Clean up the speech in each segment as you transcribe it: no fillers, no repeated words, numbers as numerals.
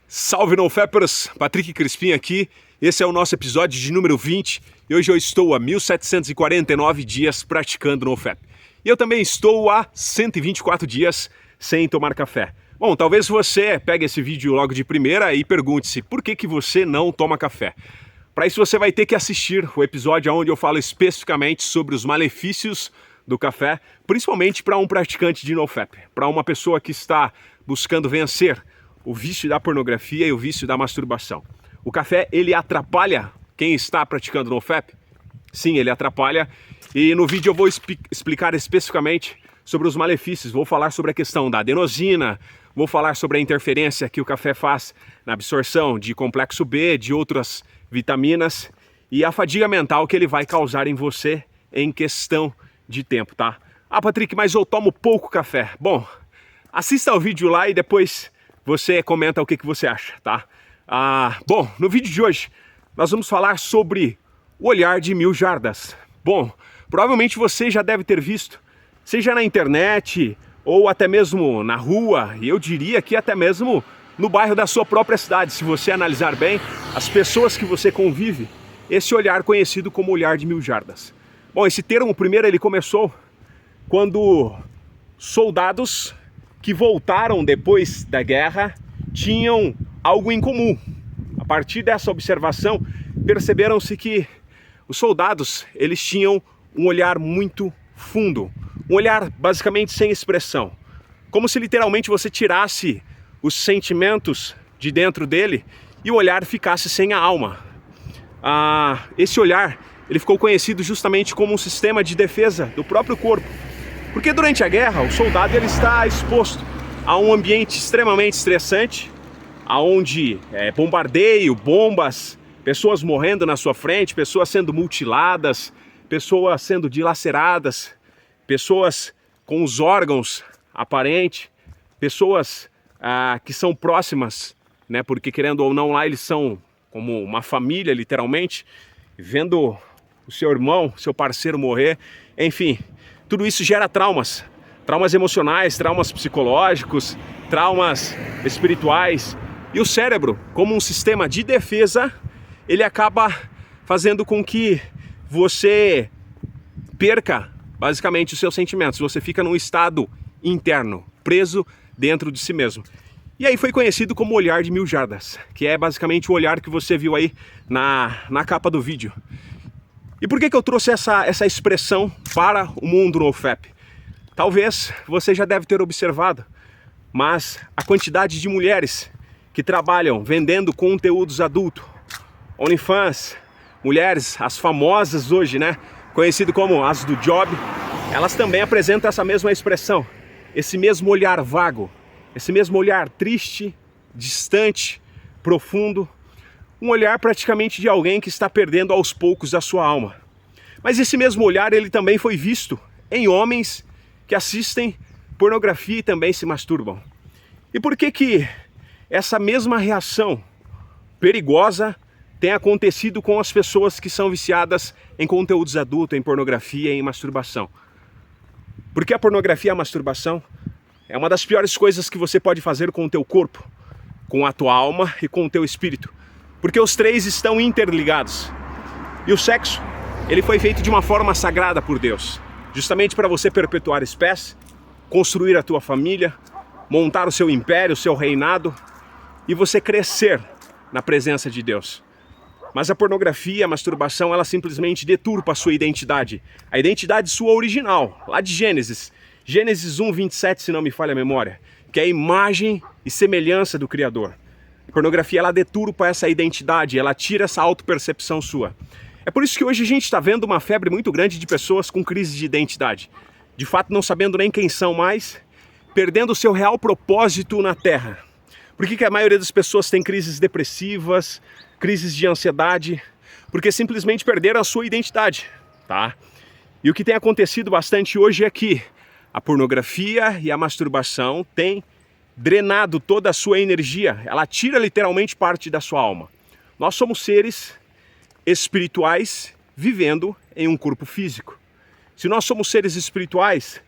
Salve NoFappers, Patrick Crispim aqui, esse é o nosso episódio de número 20 e hoje eu estou há 1749 dias praticando NoFap. E eu também estou há 124 dias sem tomar café. Bom, talvez você pegue esse vídeo logo de primeira e pergunte-se por que você não toma café. Para isso você vai ter que assistir o episódio onde eu falo especificamente sobre os malefícios do café, principalmente para um praticante de NoFap, para uma pessoa que está buscando vencer o vício da pornografia e o vício da masturbação. O café, ele atrapalha quem está praticando NoFap? Sim, ele atrapalha. E no vídeo eu vou explicar especificamente sobre os malefícios. Vou falar sobre a questão da adenosina, vou falar sobre a interferência que o café faz na absorção de complexo B, de outras vitaminas e a fadiga mental que ele vai causar em você em questão de tempo, tá? Ah, Patrick, mas eu tomo pouco café. Bom, assista ao vídeo lá e depois você comenta o que você acha, tá? Bom, no vídeo de hoje nós vamos falar sobre o olhar de 1000 jardas. Bom, provavelmente você já deve ter visto, seja na internet ou até mesmo na rua, e eu diria que até mesmo no bairro da sua própria cidade, se você analisar bem as pessoas que você convive, esse olhar conhecido como olhar de 1000 jardas. Bom, esse termo primeiro ele começou quando soldados que voltaram depois da guerra tinham algo em comum. A partir dessa observação, perceberam-se que os soldados, eles tinham um olhar muito fundo, um olhar basicamente sem expressão, como se literalmente você tirasse os sentimentos de dentro dele e o olhar ficasse sem a alma. Esse olhar, ele ficou conhecido justamente como um sistema de defesa do próprio corpo. Porque durante a guerra, o soldado ele está exposto a um ambiente extremamente estressante, onde bombardeio, bombas, pessoas morrendo na sua frente, pessoas sendo mutiladas, pessoas sendo dilaceradas, pessoas com os órgãos aparentes, pessoas que são próximas, né? Porque querendo ou não lá eles são como uma família literalmente, vendo o seu irmão, seu parceiro morrer, enfim. Tudo isso gera traumas emocionais, traumas psicológicos, traumas espirituais. E o cérebro, como um sistema de defesa, ele acaba fazendo com que você perca basicamente os seus sentimentos. Você fica num estado interno, preso dentro de si mesmo. E aí foi conhecido como olhar de 1000 jardas, que é basicamente o olhar que você viu aí na capa do vídeo. E por que eu trouxe essa expressão para o mundo NoFap? Talvez você já deve ter observado, mas a quantidade de mulheres que trabalham vendendo conteúdos adultos, OnlyFans, mulheres, as famosas hoje, né? Conhecido como as do job, elas também apresentam essa mesma expressão, esse mesmo olhar vago, esse mesmo olhar triste, distante, profundo, um olhar praticamente de alguém que está perdendo aos poucos a sua alma. Mas esse mesmo olhar ele também foi visto em homens que assistem pornografia e também se masturbam. E por que essa mesma reação perigosa tem acontecido com as pessoas que são viciadas em conteúdos adultos, em pornografia e em masturbação? Porque a pornografia e a masturbação é uma das piores coisas que você pode fazer com o teu corpo, com a tua alma e com o teu espírito. Porque os três estão interligados. E o sexo, ele foi feito de uma forma sagrada por Deus, justamente para você perpetuar espécie, construir a tua família, montar o seu império, o seu reinado e você crescer na presença de Deus. Mas a pornografia, a masturbação, ela simplesmente deturpa a sua identidade, a identidade sua original, lá de Gênesis 1:27, se não me falha a memória, que é a imagem e semelhança do Criador. A pornografia, ela deturpa essa identidade, ela tira essa autopercepção sua. É por isso que hoje a gente está vendo uma febre muito grande de pessoas com crise de identidade. De fato, não sabendo nem quem são mais, perdendo o seu real propósito na Terra. Por que a maioria das pessoas tem crises depressivas, crises de ansiedade? Porque simplesmente perderam a sua identidade, tá? E o que tem acontecido bastante hoje é que a pornografia e a masturbação têm drenado toda a sua energia, ela tira literalmente parte da sua alma. Nós somos seres espirituais vivendo em um corpo físico. Se nós somos seres espirituais,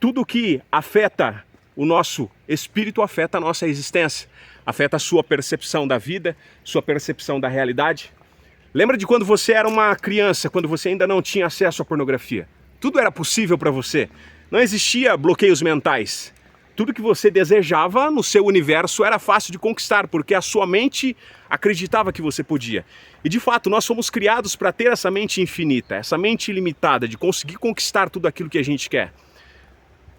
tudo que afeta o nosso espírito afeta a nossa existência, afeta a sua percepção da vida, sua percepção da realidade. Lembra de quando você era uma criança, quando você ainda não tinha acesso à pornografia? Tudo era possível para você. Não existia bloqueios mentais. Tudo que você desejava no seu universo era fácil de conquistar, porque a sua mente acreditava que você podia. E de fato, nós fomos criados para ter essa mente infinita, essa mente ilimitada, de conseguir conquistar tudo aquilo que a gente quer.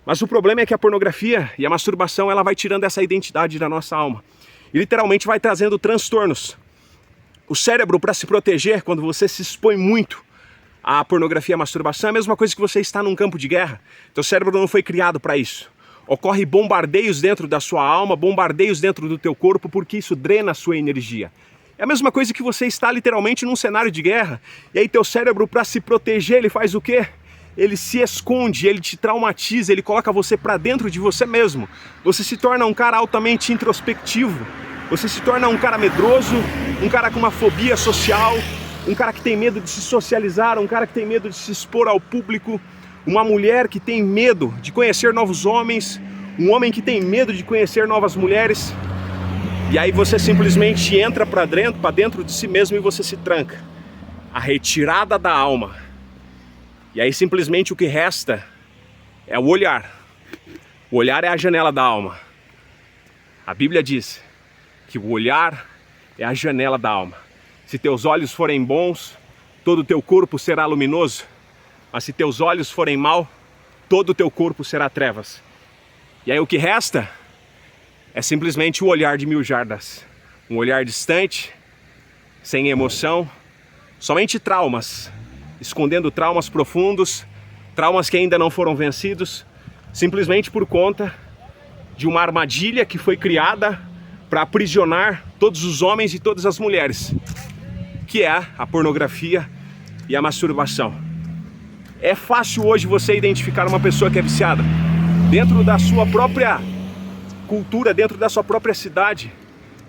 Mas o problema é que a pornografia e a masturbação, ela vai tirando essa identidade da nossa alma. E literalmente vai trazendo transtornos. O cérebro, para se proteger, quando você se expõe muito à pornografia e à masturbação, é a mesma coisa que você está num campo de guerra. Teu cérebro não foi criado para isso. Ocorre bombardeios dentro da sua alma, bombardeios dentro do teu corpo, porque isso drena a sua energia. É a mesma coisa que você está literalmente num cenário de guerra. E aí teu cérebro, para se proteger, ele faz o quê? Ele se esconde, ele te traumatiza, ele coloca você para dentro de você mesmo. Você se torna um cara altamente introspectivo. Você se torna um cara medroso, um cara com uma fobia social, um cara que tem medo de se socializar, um cara que tem medo de se expor ao público, uma mulher que tem medo de conhecer novos homens, um homem que tem medo de conhecer novas mulheres. E aí você simplesmente entra para dentro de si mesmo e você se tranca. A retirada da alma. E aí simplesmente o que resta é o olhar. O olhar é a janela da alma. A Bíblia diz que o olhar é a janela da alma. Se teus olhos forem bons, todo o teu corpo será luminoso. Mas se teus olhos forem mau, todo o teu corpo será trevas. E aí o que resta é simplesmente o olhar de 1000 jardas. Um olhar distante, sem emoção, somente traumas. Escondendo traumas profundos, traumas que ainda não foram vencidos, simplesmente por conta de uma armadilha que foi criada para aprisionar todos os homens e todas as mulheres, que é a pornografia e a masturbação. É fácil hoje você identificar uma pessoa que é viciada dentro da sua própria cultura, dentro da sua própria cidade,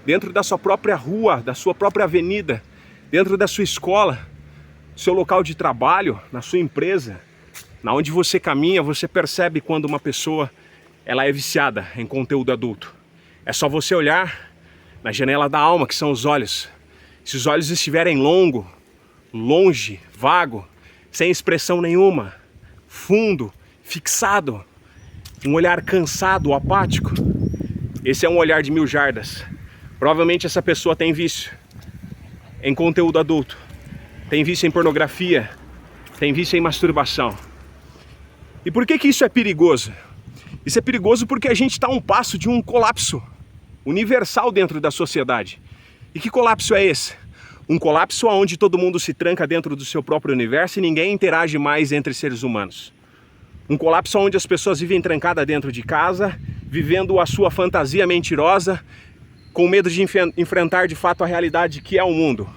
dentro da sua própria rua, da sua própria avenida, dentro da sua escola, seu local de trabalho, na sua empresa, na onde você caminha, você percebe quando uma pessoa ela é viciada em conteúdo adulto. É só você olhar na janela da alma, que são os olhos. Se os olhos estiverem longe, vago, sem expressão nenhuma, fundo, fixado, um olhar cansado, apático, esse é um olhar de 1000 jardas. Provavelmente essa pessoa tem vício em conteúdo adulto. Tem vício em pornografia, tem vício em masturbação. E por que isso é perigoso? Isso é perigoso porque a gente está a um passo de um colapso universal dentro da sociedade. E que colapso é esse? Um colapso onde todo mundo se tranca dentro do seu próprio universo e ninguém interage mais entre seres humanos. Um colapso onde as pessoas vivem trancadas dentro de casa, vivendo a sua fantasia mentirosa, com medo de enfrentar de fato a realidade que é o mundo.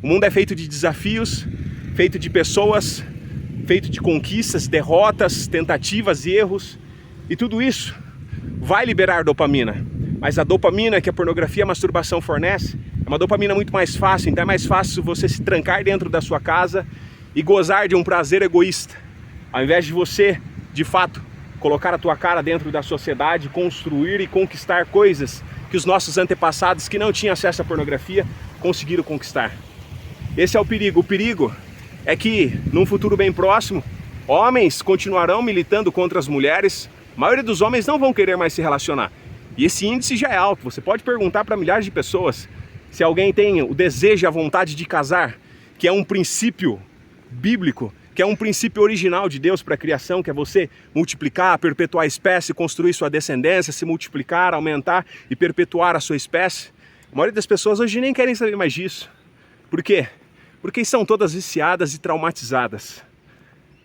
O mundo é feito de desafios, feito de pessoas, feito de conquistas, derrotas, tentativas e erros. E tudo isso vai liberar dopamina. Mas a dopamina que a pornografia e a masturbação fornece é uma dopamina muito mais fácil. Então é mais fácil você se trancar dentro da sua casa e gozar de um prazer egoísta. Ao invés de você, de fato, colocar a tua cara dentro da sociedade, construir e conquistar coisas que os nossos antepassados que não tinham acesso à pornografia conseguiram conquistar. Esse é o perigo. O perigo é que, num futuro bem próximo, homens continuarão militando contra as mulheres. A maioria dos homens não vão querer mais se relacionar. E esse índice já é alto. Você pode perguntar para milhares de pessoas se alguém tem o desejo e a vontade de casar, que é um princípio bíblico, que é um princípio original de Deus para a criação, que é você multiplicar, perpetuar a espécie, construir sua descendência, se multiplicar, aumentar e perpetuar a sua espécie. A maioria das pessoas hoje nem querem saber mais disso. Por quê? Porque são todas viciadas e traumatizadas.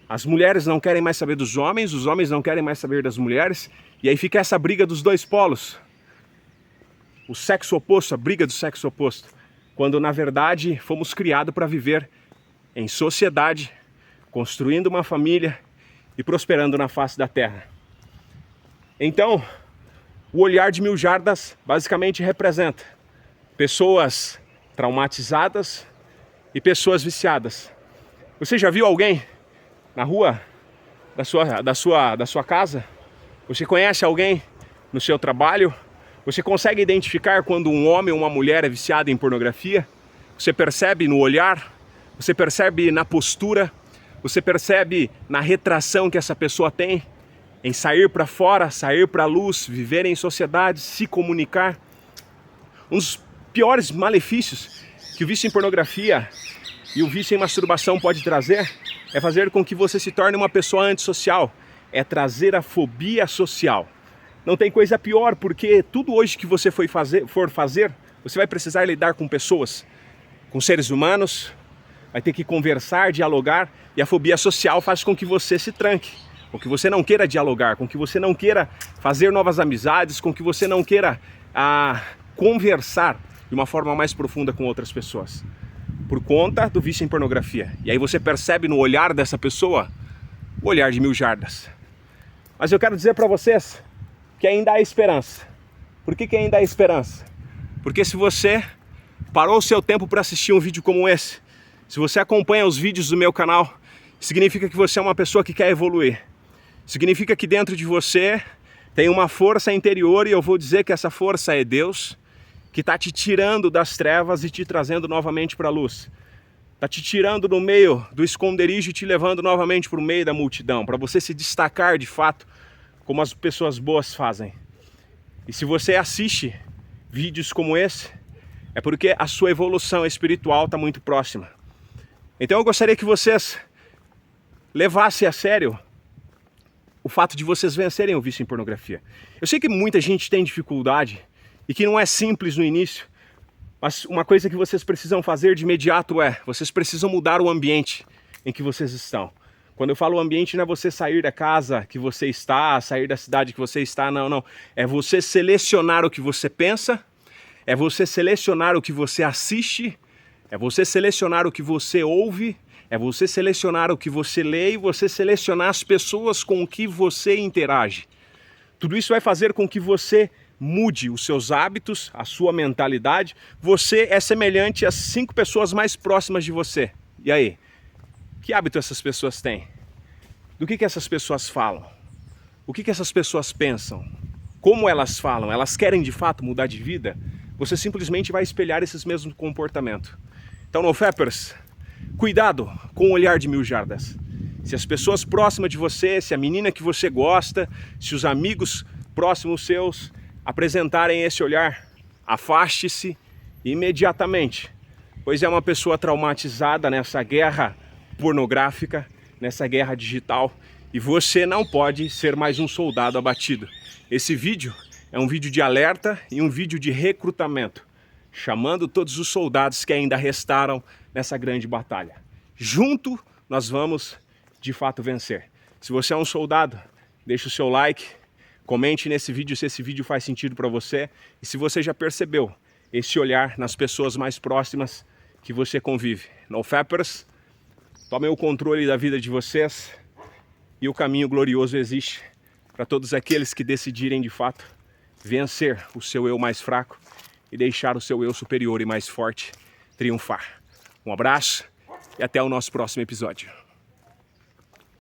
As mulheres não querem mais saber dos homens, os homens não querem mais saber das mulheres, e aí fica essa briga dos dois polos. O sexo oposto, a briga do sexo oposto. Quando na verdade fomos criados para viver em sociedade, construindo uma família e prosperando na face da terra. Então, o olhar de 1000 jardas basicamente representa pessoas traumatizadas e pessoas viciadas. Você já viu alguém na rua da sua casa? Você conhece alguém no seu trabalho? Você consegue identificar quando um homem ou uma mulher é viciado em pornografia? Você percebe no olhar? Você percebe na postura? Você percebe na retração que essa pessoa tem? Em sair para fora, sair para a luz, viver em sociedade, se comunicar? Um dos piores malefícios que o vício em pornografia e o vício em masturbação pode trazer é fazer com que você se torne uma pessoa antissocial, é trazer a fobia social. Não tem coisa pior, porque tudo hoje que você for fazer, você vai precisar lidar com pessoas, com seres humanos, vai ter que conversar, dialogar, e a fobia social faz com que você se tranque, com que você não queira dialogar, com que você não queira fazer novas amizades, com que você não queira conversar de uma forma mais profunda com outras pessoas, por conta do vício em pornografia. E aí você percebe no olhar dessa pessoa o olhar de 1000 jardas. Mas eu quero dizer para vocês que ainda há esperança. Por que ainda há esperança? Porque se você parou o seu tempo para assistir um vídeo como esse, se você acompanha os vídeos do meu canal, significa que você é uma pessoa que quer evoluir. Significa que dentro de você tem uma força interior, e eu vou dizer que essa força é Deus, que está te tirando das trevas e te trazendo novamente para a luz. Está te tirando do meio do esconderijo e te levando novamente para o meio da multidão, para você se destacar de fato, como as pessoas boas fazem. E se você assiste vídeos como esse, é porque a sua evolução espiritual está muito próxima. Então eu gostaria que vocês levassem a sério o fato de vocês vencerem o vício em pornografia. Eu sei que muita gente tem dificuldade e que não é simples no início, mas uma coisa que vocês precisam fazer de imediato vocês precisam mudar o ambiente em que vocês estão. Quando eu falo ambiente, não é você sair da casa que você está, sair da cidade que você está, não. É você selecionar o que você pensa, é você selecionar o que você assiste, é você selecionar o que você ouve, é você selecionar o que você lê e você selecionar as pessoas com que você interage. Tudo isso vai fazer com que você mude os seus hábitos, a sua mentalidade. Você é semelhante às 5 pessoas mais próximas de você. E aí? Que hábito essas pessoas têm? Do que essas pessoas falam? O que essas pessoas pensam? Como elas falam? Elas querem de fato mudar de vida? Você simplesmente vai espelhar esses mesmos comportamentos. Então, NoFapers, cuidado com o olhar de 1000 jardas. Se as pessoas próximas de você, se a menina que você gosta, se os amigos próximos seus apresentarem esse olhar, afaste-se imediatamente, pois é uma pessoa traumatizada nessa guerra pornográfica, nessa guerra digital, e você não pode ser mais um soldado abatido. Esse vídeo é um vídeo de alerta e um vídeo de recrutamento, chamando todos os soldados que ainda restaram nessa grande batalha. Junto nós vamos de fato vencer. Se você é um soldado, deixe o seu like, comente nesse vídeo se esse vídeo faz sentido para você, e se você já percebeu esse olhar nas pessoas mais próximas que você convive. NoFapers, tomem o controle da vida de vocês, e o caminho glorioso existe para todos aqueles que decidirem de fato vencer o seu eu mais fraco e deixar o seu eu superior e mais forte triunfar. Um abraço e até o nosso próximo episódio.